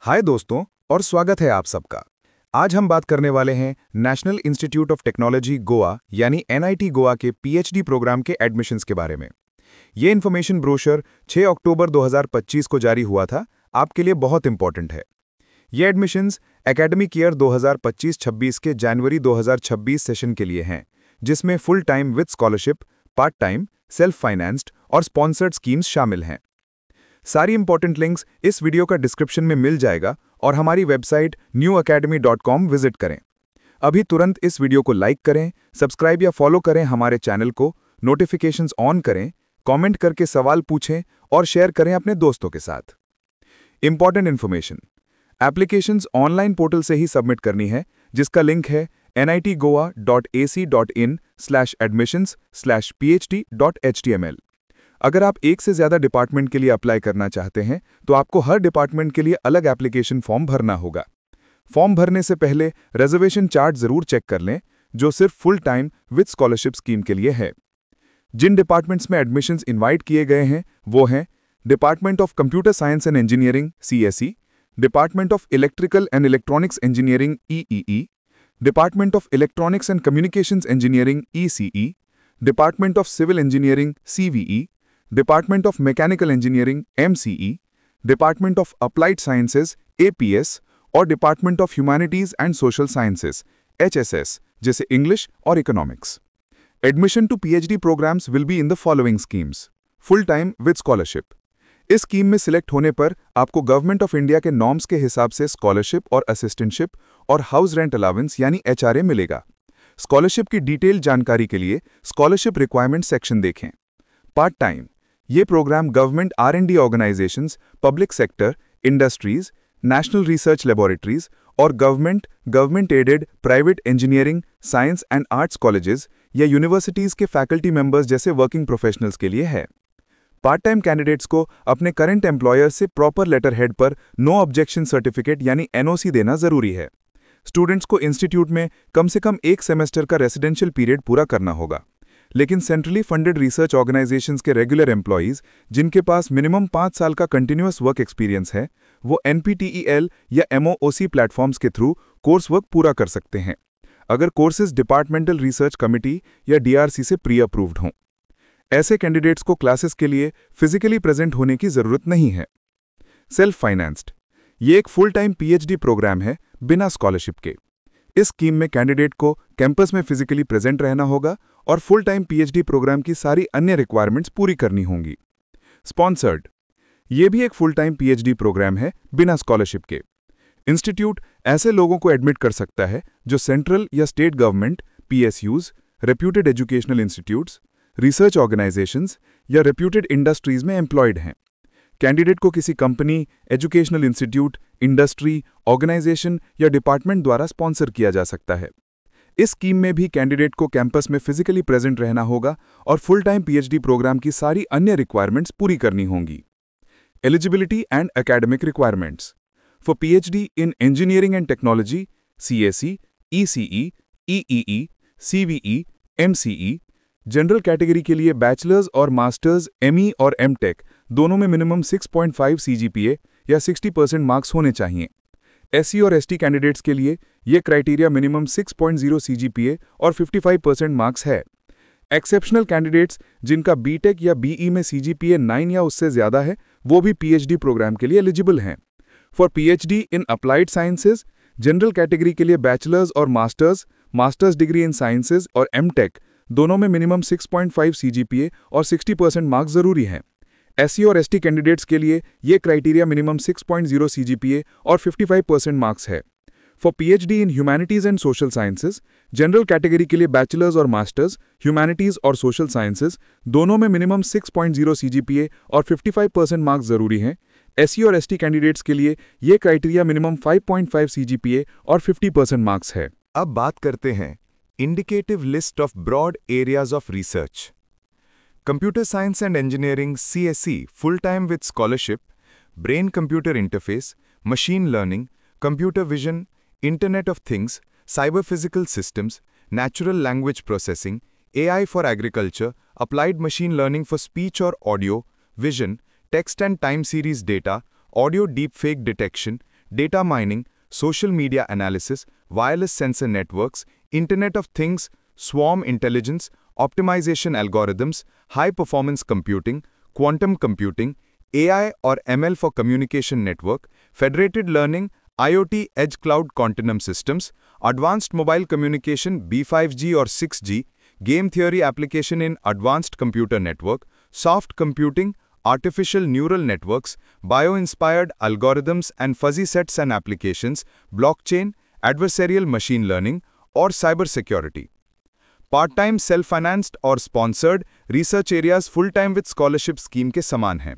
हाय दोस्तों और स्वागत है आप सबका। आज हम बात करने वाले हैं national Institute of Technology Goa यानी एनआईटी गोवा के पीएचडी प्रोग्राम के एडमिशन्स के बारे में। ये इन्फॉर्मेशन ब्रोशर 6 अक्टूबर 2025 को जारी हुआ था, आपके लिए बहुत इंपॉर्टेंट है। ये एडमिशन्स एकेडमिक ईयर 2025-26 के जनवरी 2026 सेशन के लिए हैं, जिसमें full time with scholarship, part time, self financed और स्पॉन्सर्ड स्कीम्स शामिल हैं। सारी इंपॉर्टेंट लिंक्स इस वीडियो का डिस्क्रिप्शन में मिल जाएगा और हमारी वेबसाइट newacademy.com विजिट करें। अभी तुरंत इस वीडियो को लाइक करें, सब्सक्राइब या फॉलो करें हमारे चैनल को, नोटिफिकेशंस ऑन करें, कमेंट करके सवाल पूछें और शेयर करें अपने दोस्तों के साथ। Important information, applications online portal से ही सबमिट करनी है, जिसका लिंक है nitgoa.ac.in/admissions/phd.html। अगर आप एक से ज़्यादा डिपार्टमेंट के लिए अप्लाई करना चाहते हैं तो आपको हर डिपार्टमेंट के लिए अलग एप्लीकेशन फॉर्म भरना होगा। फॉर्म भरने से पहले रिजर्वेशन चार्ट जरूर चेक कर लें, जो सिर्फ full time with scholarship scheme के लिए है। जिन डिपार्टमेंट्स में एडमिशन्स इनवाइट किए गए हैं वो हैं department of computer science and engineering CSE, department of electrical and electronics engineering EEE, department of electronics and communications engineering ECE, department of civil engineering CVE, department of mechanical engineering MCE, department of applied sciences APS और department of humanities and social sciences HSS, जैसे English और economics. Admission to PhD programmes will be in the following schemes. Full time with scholarship. इस scheme में select होने पर आपको government of India के norms के हिसाब से स्कॉलरशिप और असिस्टेंटशिप और हाउस रेंट अलाउंस यानी HRA मिलेगा। स्कॉलरशिप की डिटेल जानकारी के लिए स्कॉलरशिप रिक्वायरमेंट सेक्शन देखें। Part time. ये programme government R&D organisations, public sector, industries, national research laboratories और government aided private engineering, science and arts colleges या यूनिवर्सिटीज के फैकल्टी मेंबर्स जैसे वर्किंग प्रोफेशनल्स के लिए है। पार्ट टाइम कैंडिडेट्स को अपने करंट एम्प्लॉयर से प्रॉपर लेटर हेड पर नो ऑब्जेक्शन सर्टिफिकेट यानी NOC देना जरूरी है। स्टूडेंट्स को इंस्टीट्यूट में कम से कम एक सेमेस्टर का रेसिडेंशियल पीरियड पूरा करना होगा, लेकिन सेंट्रली फंडेड रिसर्च ऑर्गेनाइजेशंस के रेगुलर एम्प्लॉयज जिनके पास मिनिमम 5 साल का कंटिन्यूअस वर्क एक्सपीरियंस है, वो NPTEL या MOOC प्लेटफॉर्म्स के थ्रू कोर्स वर्क पूरा कर सकते हैं, अगर कोर्सेज डिपार्टमेंटल रिसर्च कमिटी या DRC से प्री अप्रूव्ड हों। ऐसे कैंडिडेट्स को क्लासेस के लिए फिजिकली प्रेजेंट होने की जरूरत नहीं है। Self financed. ये एक फुल टाइम PhD प्रोग्राम है बिना स्कॉलरशिप के। इस स्कीम में कैंडिडेट को कैंपस में फिजिकली प्रेजेंट रहना होगा और फुल टाइम PhD प्रोग्राम की सारी अन्य रिक्वायरमेंट्स पूरी करनी होंगी। स्पॉन्सर्ड। ये भी एक फुल टाइम PhD प्रोग्राम है बिना स्कॉलरशिप के। इंस्टीट्यूट ऐसे लोगों को एडमिट कर सकता है जो सेंट्रल या state government, PSUs, reputed educational institutes, research organisations या रेप्यूटेड इंडस्ट्रीज में एम्प्लॉयड हैं। कैंडिडेट को किसी company, educational institute, industry, organisation या डिपार्टमेंट द्वारा स्पॉन्सर किया जा सकता है। इस स्कीम में भी कैंडिडेट को कैंपस में फिजिकली प्रेजेंट रहना होगा और फुल टाइम PhD प्रोग्राम की सारी अन्य रिक्वायरमेंट्स पूरी करनी होंगी। Eligibility and academic requirements for PhD in engineering and technology CSE, ECE, EEE, CVE, MCE। General category के लिए बैचलर्स और मास्टर्स ME और MTech दोनों में मिनिमम 6.5 CGPA या 60% मार्क्स होने चाहिए। SC और ST कैंडिडेट्स के लिए ये क्राइटेरिया मिनिमम 6.0 CGPA और 55% मार्क्स है। एक्सेप्शनल कैंडिडेट्स जिनका BTech या BE में CGPA 9 या उससे ज़्यादा है, वो भी PhD प्रोग्राम के लिए एलिजिबल हैं। For PhD in applied sciences, general category के लिए बैचलर्स और मास्टर्स डिग्री इन साइंसेज और MTech दोनों में मिनिमम 6.5 CGPA और 60% मार्क्स जरूरी हैं। SC और ST कैंडिडेट्स के लिए ये क्राइटेरिया मिनिमम 6.0 CGPA और 55% मार्क्स है। For PhD in humanities and social sciences, general category के लिए बैचलर्स और मास्टर्स, ह्यूमैनिटीज और सोशल साइंसेज दोनों में मिनिमम 6.0 CGPA और 55% मार्क्स जरूरी हैं। SC और ST कैंडिडेट्स के लिए ये क्राइटेरिया मिनिमम 5.5 CGPA और 50% मार्क्स है। अब बात करते हैं indicative list of broad areas of research. Computer science and engineering CSE full time with scholarship, brain computer interface, machine learning, computer vision, internet of things, cyber physical systems, natural language processing, AI for agriculture, applied machine learning for speech और audio, vision, text and time series data, audio deep fake detection, data mining, social media analysis, wireless sensor networks, Internet of Things, swarm intelligence, optimization algorithms, high-performance computing, quantum computing, AI or ML for communication network, federated learning, IoT edge cloud continuum systems, advanced mobile communication B5G or 6G, game theory application in advanced computer network, soft computing, artificial neural networks, bio-inspired algorithms and fuzzy sets and applications, blockchain, adversarial machine learning, और cyber security. Part time self financed और sponsored research areas full time with scholarship scheme के समान हैं।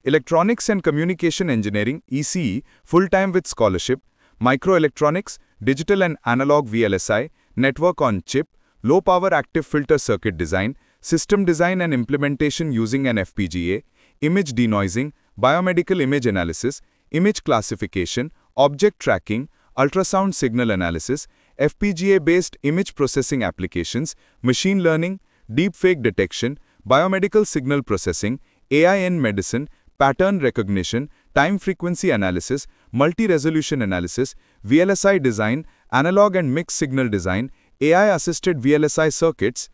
Electronics and communication engineering (ECE) full time with scholarship, micro electronics, digital and analog VLSI, network on chip, low power active filter circuit design, system design and implementation using an FPGA, image denoising, biomedical image analysis, image classification, object tracking, ultrasound signal analysis, FPGA-based image processing applications, machine learning, deepfake detection, biomedical signal processing, AI in medicine, pattern recognition, time frequency analysis, multi-resolution analysis, VLSI design, analog and mixed signal design, AI-assisted VLSI circuits,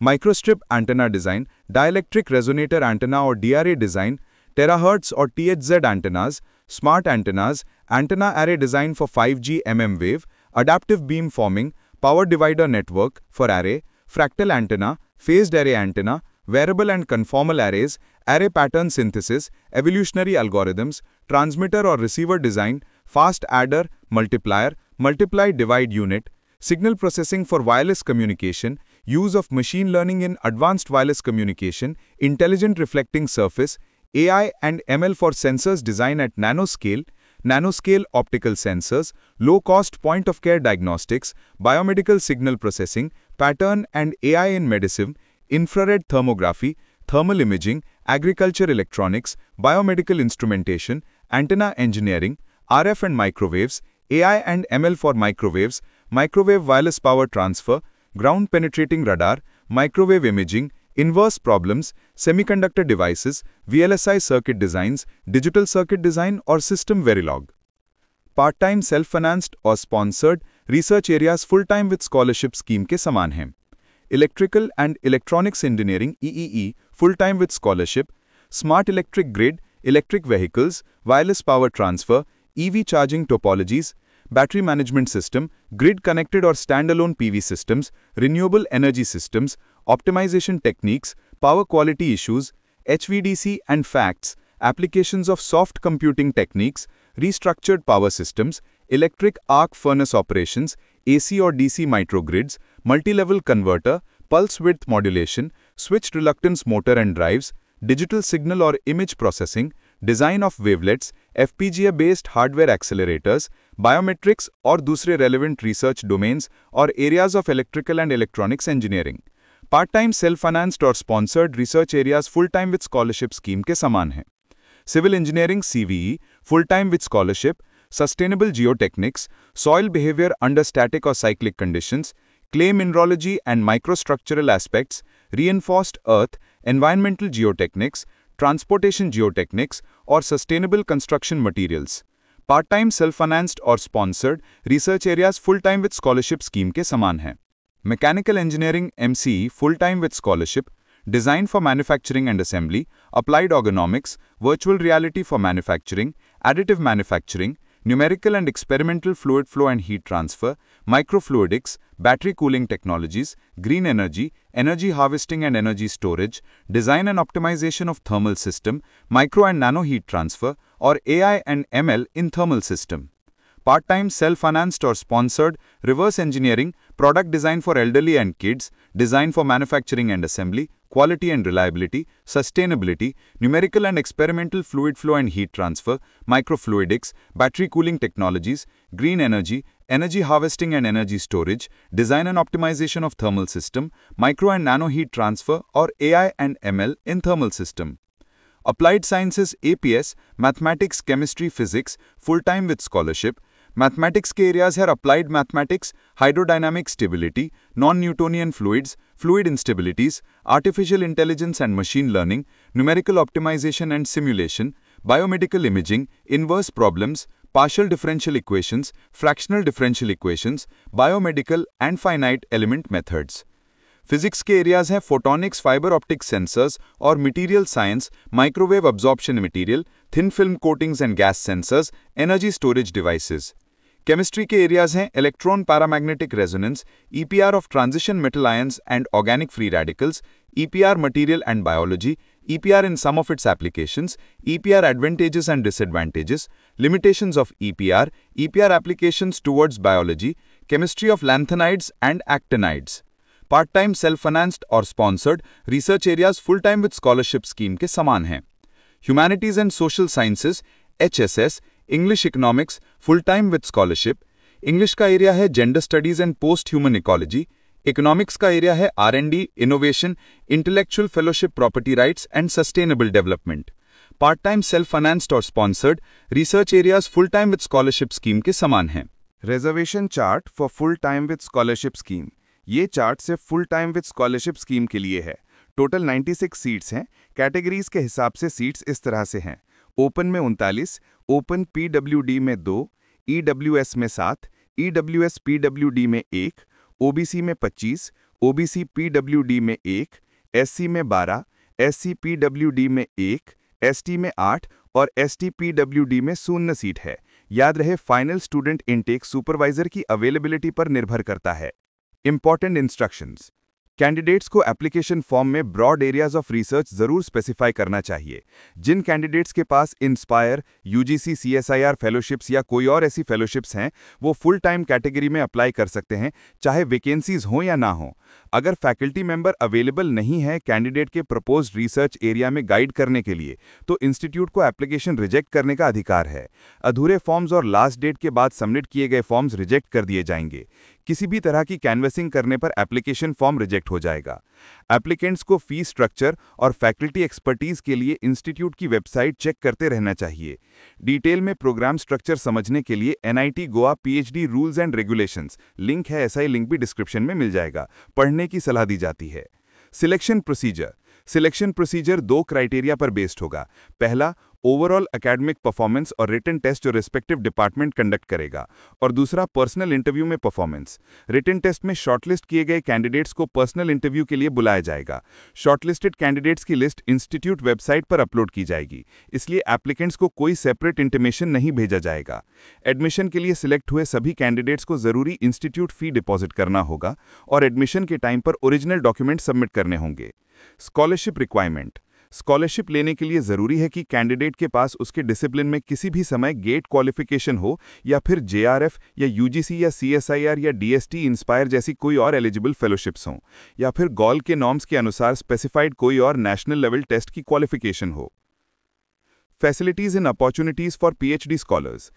microstrip antenna design, dielectric resonator antenna or DRA design, terahertz or THZ antennas, smart antennas, antenna array design for 5G mmWave, adaptive beam forming, power divider network for array, fractal antenna, phased array antenna, variable and conformal arrays, array pattern synthesis, evolutionary algorithms, transmitter or receiver design, fast adder, multiplier, multiply divide unit, signal processing for wireless communication, use of machine learning in advanced wireless communication, intelligent reflecting surface, AI and ML for sensors design at nanoscale, nanoscale optical sensors, low-cost point-of-care diagnostics, biomedical signal processing, pattern and AI in medicine, infrared thermography, thermal imaging, agriculture electronics, biomedical instrumentation, antenna engineering, RF and microwaves, AI and ML for microwaves, microwave wireless power transfer, ground-penetrating radar, microwave imaging, inverse problems, semiconductor devices, VLSI circuit designs, digital circuit design और system Verilog. Part-time self-financed और sponsored research areas full-time with scholarship scheme के समान हैं। Electrical and Electronics Engineering EEE full-time with scholarship, smart electric grid, electric vehicles, wireless power transfer, EV charging topologies, battery management system, grid-connected or standalone PV systems, renewable energy systems, optimization techniques, power quality issues, HVDC and facts, applications of soft computing techniques, restructured power systems, electric arc furnace operations, AC or DC microgrids, multi-level converter, pulse width modulation, switched reluctance motor and drives, digital signal or image processing, design of wavelets, FPGA-based hardware accelerators, biometrics और दूसरे relevant research domains और areas of electrical and electronics engineering. Part-time self-financed और sponsored research areas full-time with scholarship scheme के समान हैं. Civil engineering (CVE) full-time with scholarship, sustainable geotechnics, soil behavior under static or cyclic conditions, clay mineralogy and microstructural aspects, reinforced earth, environmental geotechnics, transportation geotechnics और sustainable construction materials. Part-time self-financed और sponsored research areas full-time with scholarship scheme के समान हैं. Mechanical engineering (MCE) full-time with scholarship, design for manufacturing and assembly, applied ergonomics, virtual reality for manufacturing, additive manufacturing, numerical and experimental fluid flow and heat transfer, microfluidics, battery cooling technologies, green energy, energy harvesting and energy storage, design and optimization of thermal system, micro and nano heat transfer, or AI and ML in thermal system. Part-time self-financed or sponsored reverse engineering, product design for elderly and kids, design for manufacturing and assembly, quality and reliability, sustainability, numerical and experimental fluid flow and heat transfer, microfluidics, battery cooling technologies, green energy, energy harvesting and energy storage, design and optimization of thermal system, micro and nano heat transfer or AI and ML in thermal system. Applied Sciences APS, Mathematics, Chemistry, Physics, full-time with scholarship. Mathematics के areas है Applied Mathematics, Hydrodynamic Stability, Non-Newtonian Fluids, Fluid Instabilities, Artificial Intelligence and Machine Learning, Numerical Optimization and Simulation, Biomedical Imaging, Inverse Problems, partial differential equations, fractional differential equations, biomedical and finite element methods. Physics के areas हैं photonics, fibre optic sensors और material science, microwave absorption material, thin film coatings and gas sensors, energy storage devices. Chemistry के areas हैं electron paramagnetic resonance, EPR of transition metal ions and organic free radicals, EPR material and biology, EPR in some of its applications, EPR advantages and disadvantages, limitations of EPR, EPR applications towards biology, chemistry of lanthanides and actinides. Part-time self-financed और sponsored research areas full-time with scholarship scheme के समान हैं. Humanities and social sciences, HSS, English economics, full-time with scholarship. English का area है gender studies and post-human ecology. Economics का area है R&D, innovation, intellectual fellowship, property rights and sustainable development. Part time self financed और sponsored research areas full time with scholarship scheme के समान हैं. Reservation chart for full time with scholarship scheme. ये chart सिर्फ full time with scholarship scheme के लिए है. Total 96 seats हैं. कैटेगरीज के हिसाब से सीट्स इस तरह से हैं. ओपन में 39, ओपन PWD में 2, EWS में 7, EWS PWD में 1, OBC में 25, OBC PWD में 1, SC में 12, SC PWD में 1, ST में 8 और ST PWD में 0 सीट है. याद रहे, फाइनल स्टूडेंट इनटेक सुपरवाइजर की अवेलेबिलिटी पर निर्भर करता है. Important instructions. कैंडिडेट्स को एप्लीकेशन फॉर्म में ब्रॉड एरियाज ऑफ रिसर्च जरूर स्पेसिफाई करना चाहिए. जिन कैंडिडेट्स के पास इंस्पायर, UGC CSIR फेलोशिप्स या कोई और ऐसी फेलोशिप्स हैं, वो फुल टाइम कैटेगरी में अप्लाई कर सकते हैं, चाहे वैकेंसीज हो या ना हो. अगर फैकल्टी मेंबर अवेलेबल नहीं है कैंडिडेट के प्रपोज्ड रिसर्च एरिया में गाइड करने के लिए, तो इंस्टीट्यूट को एप्लीकेशन रिजेक्ट करने का अधिकार है. अधूरे फॉर्म्स और लास्ट डेट के बाद सबमिट किए गए फॉर्म्स रिजेक्ट कर दिए जाएंगे. किसी भी तरह की कैनवसिंग करने पर एप्लीकेशन फॉर्म रिजेक्ट हो जाएगा. एप्लीकेंट्स को फी स्ट्रक्चर और फैकल्टी एक्सपर्टीज के लिए इंस्टीट्यूट की वेबसाइट चेक करते रहना चाहिए. डिटेल में प्रोग्राम स्ट्रक्चर समझने के लिए NIT Goa PhD rules and regulations link है, ऐसा ही लिंक भी डिस्क्रिप्शन में मिल जाएगा. पढ़ने की सलाह दी जाती है. Selection procedure. Selection procedure 2 criteria पर बेस्ड होगा. पहला, ओवरऑल एकेडमिक परफॉर्मेंस और रिटन टेस्ट जो रिस्पेक्टिव डिपार्टमेंट कंडक्ट करेगा, और दूसरा पर्सनल इंटरव्यू में परफॉर्मेंस. रिटन टेस्ट में शॉर्टलिस्ट किए गए कैंडिडेट्स को पर्सनल इंटरव्यू के लिए बुलाया जाएगा. शॉर्टलिस्टेड कैंडिडेट्स की लिस्ट इंस्टीट्यूट वेबसाइट पर अपलोड की जाएगी, इसलिए एप्लीकेंट्स को कोई सेपरेट इंटीमेशन नहीं भेजा जाएगा. एडमिशन के लिए सिलेक्ट हुए सभी कैंडिडेट्स को जरूरी इंस्टीट्यूट फी डिपॉजिट करना होगा और एडमिशन के टाइम पर ओरिजिनल डॉक्यूमेंट सबमिट करने होंगे. Scholarship requirement. स्कॉलरशिप लेने के लिए जरूरी है कि कैंडिडेट के पास उसके डिसिप्लिन में किसी भी समय गेट क्वालिफिकेशन हो या फिर JRF या UGC या CSIR या DST इंस्पायर जैसी कोई और एलिजिबल फेलोशिप्स हों, या फिर गॉल के नॉर्म्स के अनुसार स्पेसिफाइड कोई और नेशनल लेवल टेस्ट की क्वालिफिकेशन हो. Facilities and opportunities for PhD scholars.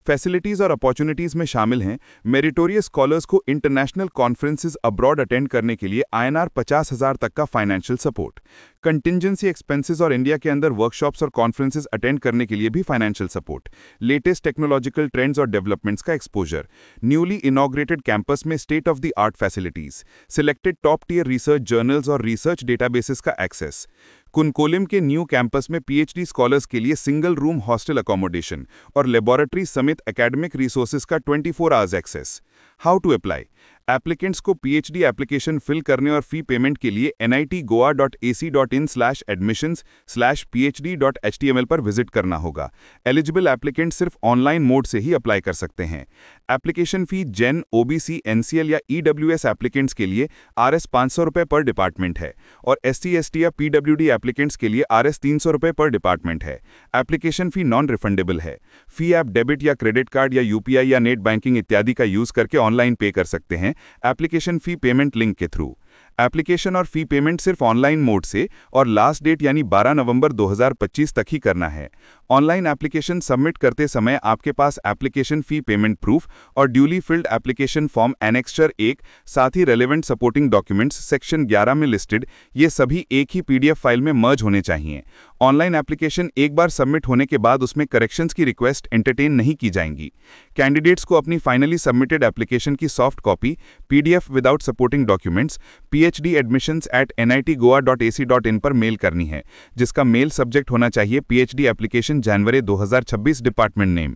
Facilities और अपॉर्चुनिटीज में शामिल हैं मेरिटोरियस स्कॉलर्स को इंटरनेशनल कॉन्फ्रेंसेज अब्रॉड अटेंड करने के लिए INR 50,000 तक का फाइनेंशियल सपोर्ट. कंटिजेंसी एक्सपेंसेस और इंडिया के अंदर वर्कशॉप्स और कॉन्फ्रेंसेज अटेंड करने के लिए भी financial support. Latest technological trends और डेवलपमेंट्स का एक्सपोजर. न्यूली इनॉग्रेटेड कैंपस में state of the art facilities. Selected top tier research journals और रिसर्च डेटाबेसेस का एक्सेस. कुनकोलिम के न्यू कैंपस में PhD स्कॉलर्स के लिए सिंगल रूम हॉस्टल अकोमोडेशन और लेबोरेटरी समेत एकेडमिक रिसोर्सेज का 24 hours access. How to apply. Applicants को PhD एप्लीकेशन फिल करने और फी पेमेंट के लिए nitgoa.ac.in/admissions/phd.html पर विजिट करना होगा. एलिजिबल एप्लीकेंट सिर्फ ऑनलाइन मोड से ही अप्लाई कर सकते हैं. एप्लीकेशन फी जेन, OBC, NCL या EWS एप्लीकेंट्स के लिए Rs 500 रुपये पर डिपार्टमेंट है और SC, ST या PWD एप्लीकेंट्स के लिए Rs 300 रुपये पर डिपार्टमेंट है. एप्लीकेशन फी नॉन रिफंडेबल है. फी आप डेबिट या क्रेडिट कार्ड या UPI या नेट बैंकिंग इत्यादि का यूज करके ऑनलाइन पे कर सकते हैं एप्लीकेशन फी पेमेंट लिंक के थ्रू. एप्लीकेशन और फी पेमेंट सिर्फ ऑनलाइन मोड से और लास्ट डेट यानी 12 नवंबर 2025 तक ही करना है. ऑनलाइन एप्लीकेशन सबमिट करते समय आपके पास एप्लीकेशन फी पेमेंट प्रूफ और duly field application form annexure 1 साथ ही रेलेवेंट सपोर्टिंग डॉक्यूमेंट्स सेक्शन 11 में लिस्टेड ये सभी एक ही PDF फाइल में मर्ज होने चाहिए. ऑनलाइन एप्लीकेशन एक बार सबमिट होने के बाद उसमें करेक्शंस की रिक्वेस्ट एंटरटेन नहीं की जाएंगी. कैंडिडेट्स को अपनी फाइनली सबमिटेड एप्लीकेशन की soft copy PDF without supporting documents phd@nitgoa.ac.in पर मेल करनी है, जिसका मेल सब्जेक्ट होना चाहिए PhD एप्लीकेशन जनवरी 2026 department name.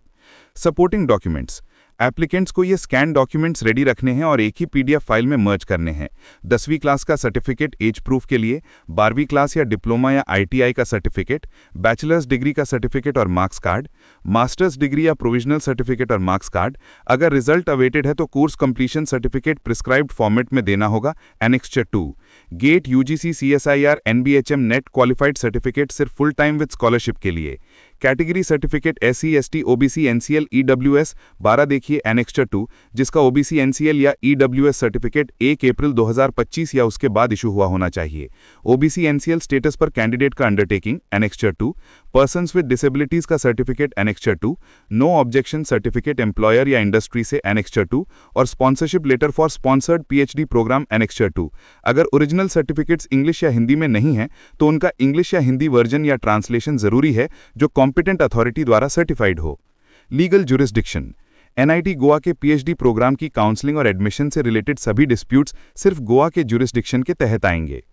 Supporting documents. Applicants को ये स्कैन डॉक्यूमेंट्स रेडी रखने हैं और एक ही पीडीएफ फाइल में मर्ज करने हैं। 10वीं क्लास का सर्टिफिकेट एज प्रूफ के लिए, 12वीं क्लास या डिप्लोमा या आईटीआई का सर्टिफिकेट, बैचलर्स डिग्री का सर्टिफिकेट और मार्क्स कार्ड, मास्टर्स डिग्री या प्रोविजनल सर्टिफिकेट और मार्क्स कार्ड। अगर रिजल्ट अवेटेड है तो course completion certificate prescribed format में देना होगा, annexure 2। GATE, UGC, CSIR, NBHM, NET qualified certificate सिर्फ फुल टाइम विद स्कॉलरशिप के लिए। Category certificate SC, ST, OBC, NCL, EWS 12 देखिए एनेक्स्चर 2, जिसका ओबीसी, एनसीएल या ईडब्ल्यूएस सर्टिफिकेट 1 अप्रैल 2025 या उसके बाद इशू हुआ होना चाहिए। ओबीसी एनसीएल स्टेटस पर कैंडिडेट का undertaking, annexure 2। Persons with disabilities का certificate, annexure 2। No objection certificate employer या इंडस्ट्री से, एनेक्स्चर 2। और sponsorship letter for sponsored PhD program, annexure 2। अगर ओरिजिनल सर्टिफिकेट्स इंग्लिश या हिंदी में नहीं है तो उनका इंग्लिश या हिंदी वर्जन या ट्रांसलेशन जरूरी है जो कॉम्पिटेंट अथॉरिटी द्वारा सर्टिफाइड हो। Legal jurisdiction. एनआईटी गोवा के पीएचडी प्रोग्राम की काउंसलिंग और एडमिशन से रिलेटेड सभी डिस्प्यूट्स सिर्फ गोवा के जुरिस्डिक्शन के तहत आएंगे।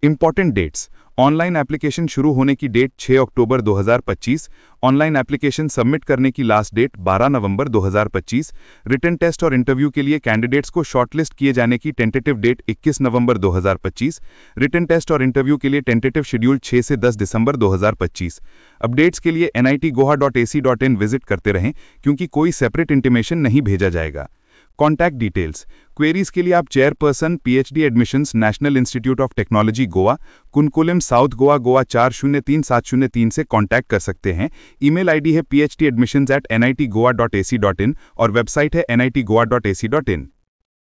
Important dates. ऑनलाइन एप्लीकेशन शुरू होने की डेट 6 अक्टूबर 2025। ऑनलाइन एप्लीकेशन सबमिट करने की लास्ट डेट 12 नवंबर 2025। रिटन टेस्ट और इंटरव्यू के लिए कैंडिडेट्स को शॉर्टलिस्ट किए जाने की टेंटेटिव डेट 21 नवंबर 2025। रिटन टेस्ट और इंटरव्यू के लिए टेंटेटिव शेड्यूल 6 से 10 दिसंबर 2025। अपडेट्स के लिए nitgoa.ac.in विजिट करते रहें क्योंकि कोई सेपरेट इंटीमेशन नहीं भेजा जाएगा। Contact details. क्वेरीज के लिए आप chairperson, PhD admissions, National Institute of Technology Goa, Cuncolim, south Goa, Goa 403703 से कॉन्टैक्ट कर सकते हैं। ईमेल आईडी है phgadmissions@nitgoa.ac.in और वेबसाइट है nitgoa.ac.in।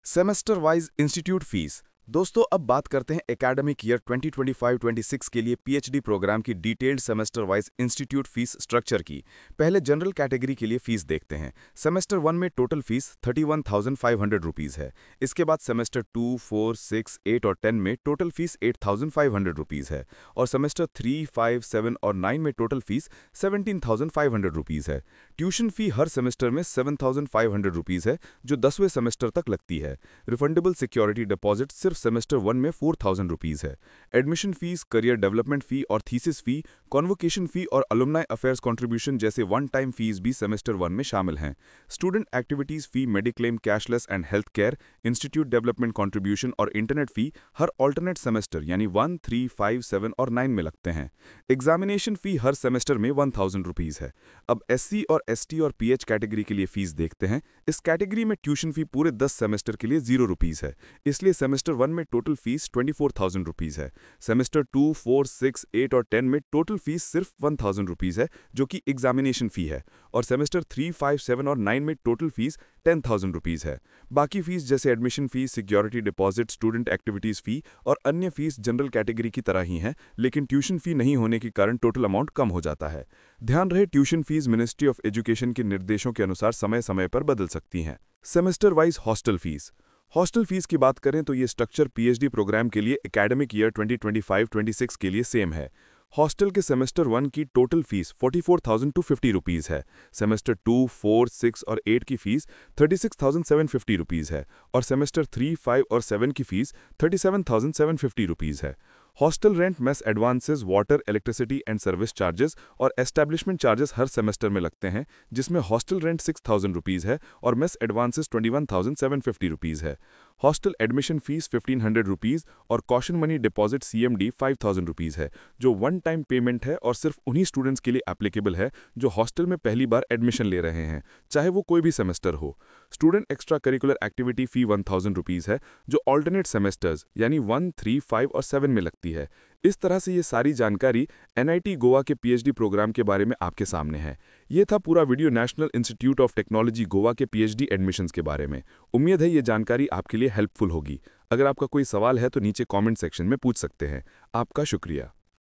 Semester wise institute fees. दोस्तों, अब बात करते हैं एकेडमिक ईयर 2025-26 के लिए पीएचडी प्रोग्राम की detailed semester wise institute fees structure की। पहले जनरल कैटेगरी के लिए फीस देखते हैं। सेमेस्टर 1 में टोटल फीस 31,500 रुपीज़ है। इसके बाद सेमेस्टर 2, 4, 6, 8 और 10 में टोटल फीस 8,500 रुपीज़ है और सेमेस्टर 3, 5, 7 और 9 में टोटल फीस 17,500 रुपीज़ है। ट्यूशन फी हर सेमेस्टर में 7,500 रुपीज़ है जो 10वें सेमेस्टर तक लगती है। रिफंडेबल सिक्योरिटी डिपॉजिट सिर्फ सेमेस्टर 1 में 4,000 रुपीज़ है। एडमिशन फीस, करियर डेवलपमेंट फी और थीसिस फी, कॉन्वोकेशन फी और अलुमनाई अफेयर्स कंट्रीब्यूशन जैसे वन टाइम फीस भी सेमेस्टर 1 में शामिल हैं। Student activities fee, mediclaim, cashless and health care, institute development contribution और इंटरनेट फी हर ऑल्टरनेट सेमेस्टर यानी 1, 3, 5, 7 और 9 में लगते हैं। एग्जामिनेशन फी हर सेमेस्टर में 1,000 रुपीज़ है। अब एससी और एसटी और पीएच कैटेगरी के लिए फीस देखते हैं। इस कैटेगरी में ट्यूशन फी पूरे 10 सेमेस्टर के लिए 0 रुपीज़ है, इसलिए सेमेस्टर 1 में टोटल फीस 24,000 रुपीज़ है। सेमेस्टर 2, 4, 6, 8 और 10 में टोटल फीस सिर्फ 1,000 रुपीज़ है जो कि एग्जामिनेशन फी है और सेमेस्टर 3, 5, 7 और 9 में टोटल फीस 10,000 रुपीज़ है। बाकी फीस जैसे admission fees, security deposit, student activities fee और अन्य फीस जनरल कैटेगरी की तरह ही हैं, लेकिन ट्यूशन फी नहीं होने के कारण टोटल अमाउंट कम हो जाता है। ध्यान रहे, tuition fees ministry of education के निर्देशों के अनुसार समय समय पर बदल सकती हैं। Semester wise hostel fees. Hostel fees की बात करें तो ये स्ट्रक्चर पीएचडी प्रोग्राम के लिए एकेडमिक ईयर 2025-26 के लिए सेम है। हॉस्टल के सेमेस्टर 1 की टोटल फीस 44,250 रुपीज़ है। सेमेस्टर 2, 4, 6 और 8 की फीस 36,750 रुपीज़ है और सेमेस्टर 3, 5 और 7 की फीस 37,750 रुपीज़ है। Hostel rent, mess advances, water, electricity and service charges और एस्टैब्लिशमेंट चार्जेस हर सेमेस्टर में लगते हैं, जिसमें हॉस्टल रेंट 6,000 रुपीज़ है और मेस एडवांसेस 21,750 रुपीज़ है। हॉस्टल एडमिशन फीस 1,500 रुपीज़ और caution money deposit CMD 5,000 rupees है, जो वन टाइम पेमेंट है और सिर्फ उन्हीं स्टूडेंट्स के लिए एप्लीकेबल है जो हॉस्टल में पहली बार एडमिशन ले रहे हैं, चाहे वो कोई भी सेमेस्टर हो। स्टूडेंट एक्स्ट्रा करिकुलर एक्टिविटी फी 1,000 रुपीज़ है जो ऑल्टरनेट सेमेस्टर्स यानी 1, 3, 5 और 7 में लगती है। इस तरह से ये सारी जानकारी NIT गोवा के पीएचडी प्रोग्राम के बारे में आपके सामने है। ये था पूरा video national Institute of Technology Goa के पीएचडी एडमिशन्स के बारे में। उम्मीद है ये जानकारी आपके लिए हेल्पफुल होगी। अगर आपका कोई सवाल है तो नीचे कमेंट सेक्शन में पूछ सकते हैं। आपका शुक्रिया।